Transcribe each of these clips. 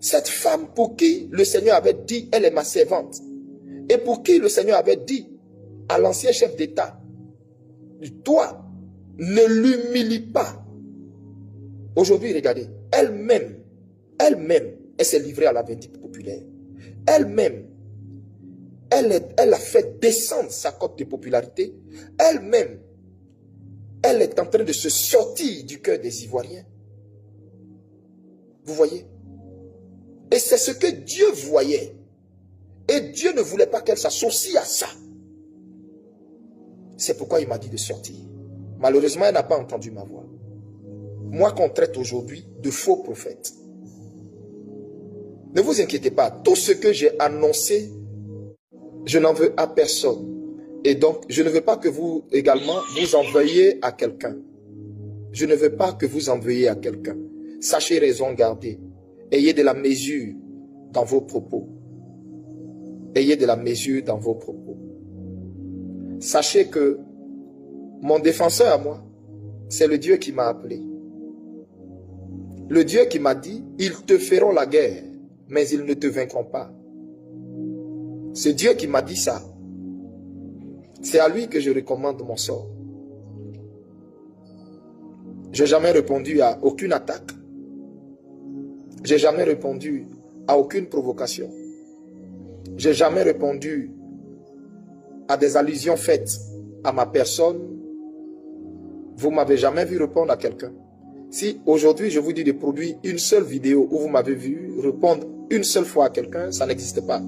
Cette femme pour qui le Seigneur avait dit, elle est ma servante. Et pour qui le Seigneur avait dit à l'ancien chef d'État, toi, ne l'humilie pas. Aujourd'hui, regardez, elle-même, elle s'est livrée à la vindicte populaire. Elle-même, elle a fait descendre sa cote de popularité. Elle-même, elle est en train de se sortir du cœur des Ivoiriens. Vous voyez? Et c'est ce que Dieu voyait. Et Dieu ne voulait pas qu'elle s'associe à ça. C'est pourquoi il m'a dit de sortir. Malheureusement, elle n'a pas entendu ma voix. Moi qu'on traite aujourd'hui de faux prophètes. Ne vous inquiétez pas. Tout ce que j'ai annoncé, je n'en veux à personne. Et donc, je ne veux pas que vous également vous envoyiez à quelqu'un. Je ne veux pas que vous envoyiez à quelqu'un. Sachez raison garder. Ayez de la mesure dans vos propos. Ayez de la mesure dans vos propos. Sachez que mon défenseur à moi, c'est le Dieu qui m'a appelé. Le Dieu qui m'a dit, ils te feront la guerre, mais ils ne te vaincront pas. Ce Dieu qui m'a dit ça, c'est à lui que je recommande mon sort. Je n'ai jamais répondu à aucune attaque. Je n'ai jamais répondu à aucune provocation. Je n'ai jamais répondu à des allusions faites à ma personne. Vous ne m'avez jamais vu répondre à quelqu'un. Si aujourd'hui je vous dis de produire une seule vidéo où vous m'avez vu répondre une seule fois à quelqu'un, ça n'existe pas.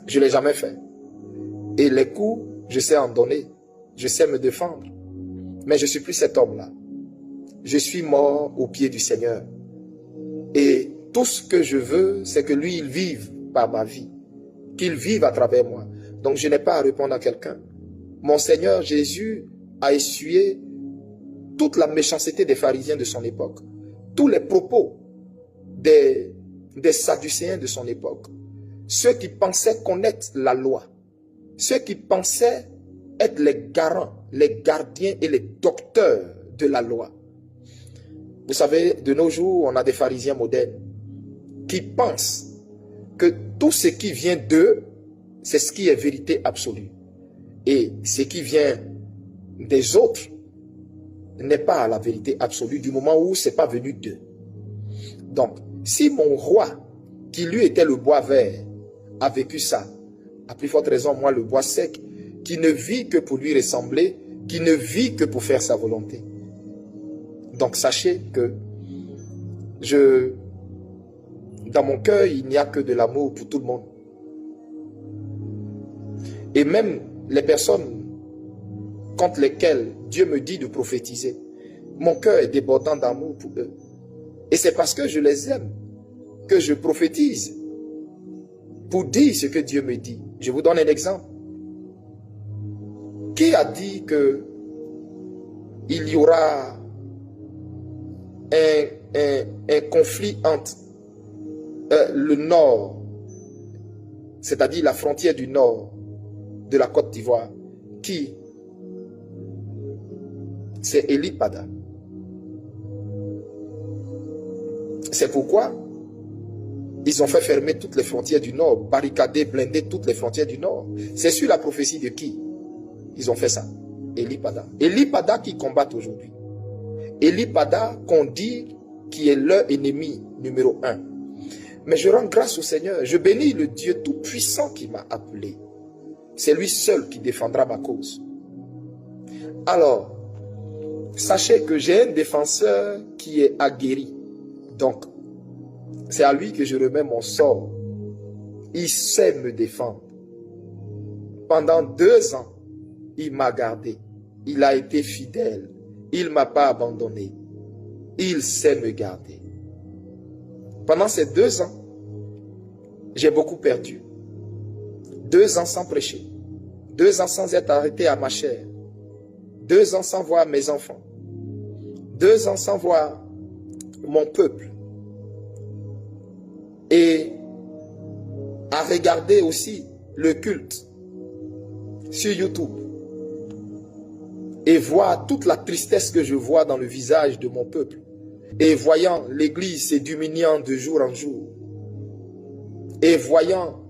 Je ne l'ai jamais fait. Et les coups, je sais en donner. Je sais me défendre. Mais je ne suis plus cet homme-là. Je suis mort au pied du Seigneur. Et tout ce que je veux, c'est que lui, il vive par ma vie. Qu'il vive à travers moi. Donc je n'ai pas à répondre à quelqu'un. Mon Seigneur Jésus a essuyé toute la méchanceté des pharisiens de son époque. Tous les propos des sadducéens de son époque. Ceux qui pensaient connaître la loi. Ceux qui pensaient être les garants, les gardiens et les docteurs de la loi. Vous savez, de nos jours, on a des pharisiens modernes qui pensent que tout ce qui vient d'eux, c'est ce qui est vérité absolue. Et ce qui vient des autres n'est pas la vérité absolue du moment où ce n'est pas venu d'eux. Donc, si mon roi, qui lui était le bois vert, a vécu ça, à plus forte raison, moi, le bois sec, qui ne vit que pour lui ressembler, qui ne vit que pour faire sa volonté. Donc, sachez que dans mon cœur, il n'y a que de l'amour pour tout le monde. Et même les personnes contre lesquelles Dieu me dit de prophétiser, mon cœur est débordant d'amour pour eux. Et c'est parce que je les aime que je prophétise pour dire ce que Dieu me dit. Je vous donne un exemple. Qui a dit que il y aura un conflit entre le nord, c'est-à-dire la frontière du nord de la Côte d'Ivoire? Qui? C'est Eli Pada. C'est pourquoi ils ont fait fermer toutes les frontières du nord, barricader, blinder toutes les frontières du nord. C'est sur la prophétie de qui ils ont fait ça? Eli Pada. Eli Pada qui combattent aujourd'hui. Eli Pada qu'on dit qui est leur ennemi numéro 1. Mais je rends grâce au Seigneur. Je bénis le Dieu tout-puissant qui m'a appelé. C'est lui seul qui défendra ma cause. Alors, sachez que j'ai un défenseur qui est aguerri. Donc, c'est à lui que je remets mon sort. Il sait me défendre. Pendant 2 ans, il m'a gardé. Il a été fidèle. Il ne m'a pas abandonné. Il sait me garder. Pendant ces 2 ans, j'ai beaucoup perdu. 2 ans sans prêcher. 2 ans sans être arrêté à ma chair. 2 ans sans voir mes enfants. 2 ans sans voir mon peuple. Et à regarder aussi le culte sur YouTube. Et voir toute la tristesse que je vois dans le visage de mon peuple. Et voyant l'église se diminuant de jour en jour. Et voyant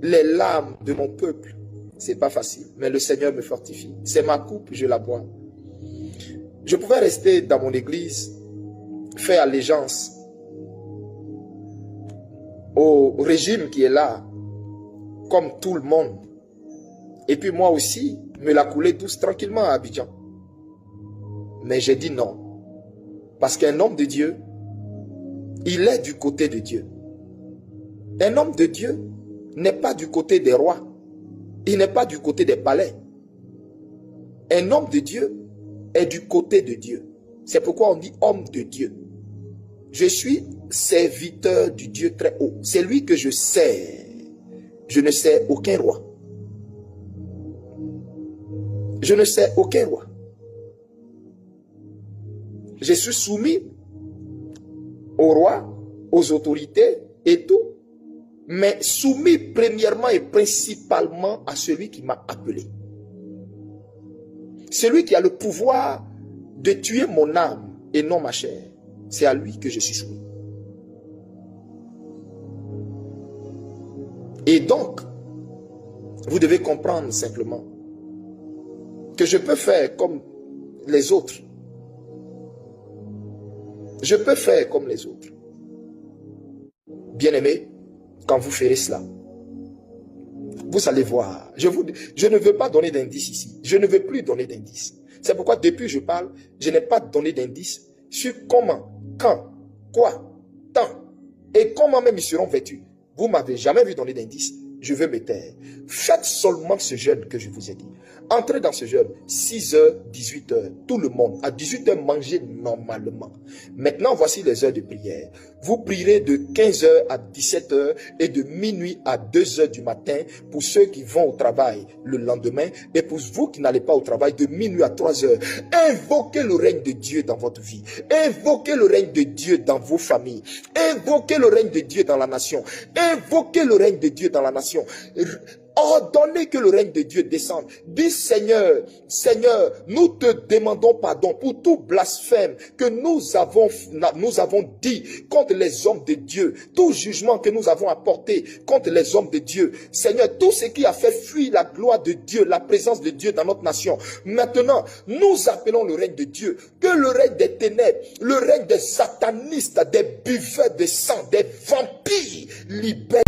les larmes de mon peuple, c'est pas facile, mais le Seigneur me fortifie. C'est ma coupe, je la bois. Je pouvais rester dans mon église, faire allégeance au régime qui est là, comme tout le monde. Et puis moi aussi, me la couler douce tranquillement à Abidjan. Mais j'ai dit non. Parce qu'un homme de Dieu, il est du côté de Dieu. Un homme de Dieu n'est pas du côté des rois. Il n'est pas du côté des palais. Un homme de Dieu est du côté de Dieu. C'est pourquoi on dit homme de Dieu. Je suis serviteur du Dieu très haut. C'est lui que je sers. Je ne sers aucun roi. Je ne sers aucun roi. Je suis soumis au roi, aux autorités et tout. Mais soumis premièrement et principalement à celui qui m'a appelé. Celui qui a le pouvoir de tuer mon âme et non ma chair. C'est à lui que je suis soumis. Et donc, vous devez comprendre simplement que je peux faire comme les autres. Je peux faire comme les autres. Bien-aimés, quand vous ferez cela, vous allez voir. Je ne veux pas donner d'indice ici. Je ne veux plus donner d'indice. C'est pourquoi depuis que je parle, je n'ai pas donné d'indice sur comment, quand, quoi, quand et comment même ils seront vêtus. Vous ne m'avez jamais vu donner d'indice. Je veux me taire. Faites seulement ce jeûne que je vous ai dit. Entrez dans ce jeûne, 6h, 18h, tout le monde. À 18h, mangez normalement. Maintenant, voici les heures de prière. Vous prierez de 15h à 17h et de minuit à 2h du matin pour ceux qui vont au travail le lendemain et pour vous qui n'allez pas au travail de minuit à 3h. Invoquez le règne de Dieu dans votre vie. Invoquez le règne de Dieu dans vos familles. Invoquez le règne de Dieu dans la nation. Invoquez le règne de Dieu dans la nation. Ordonnez que le règne de Dieu descende. Dis Seigneur, Seigneur, nous te demandons pardon pour tout blasphème que nous avons dit contre les hommes de Dieu. Tout jugement que nous avons apporté contre les hommes de Dieu. Seigneur, tout ce qui a fait fuir la gloire de Dieu, la présence de Dieu dans notre nation. Maintenant, nous appelons le règne de Dieu. Que le règne des ténèbres, le règne des satanistes, des buveurs de sang, des vampires libère.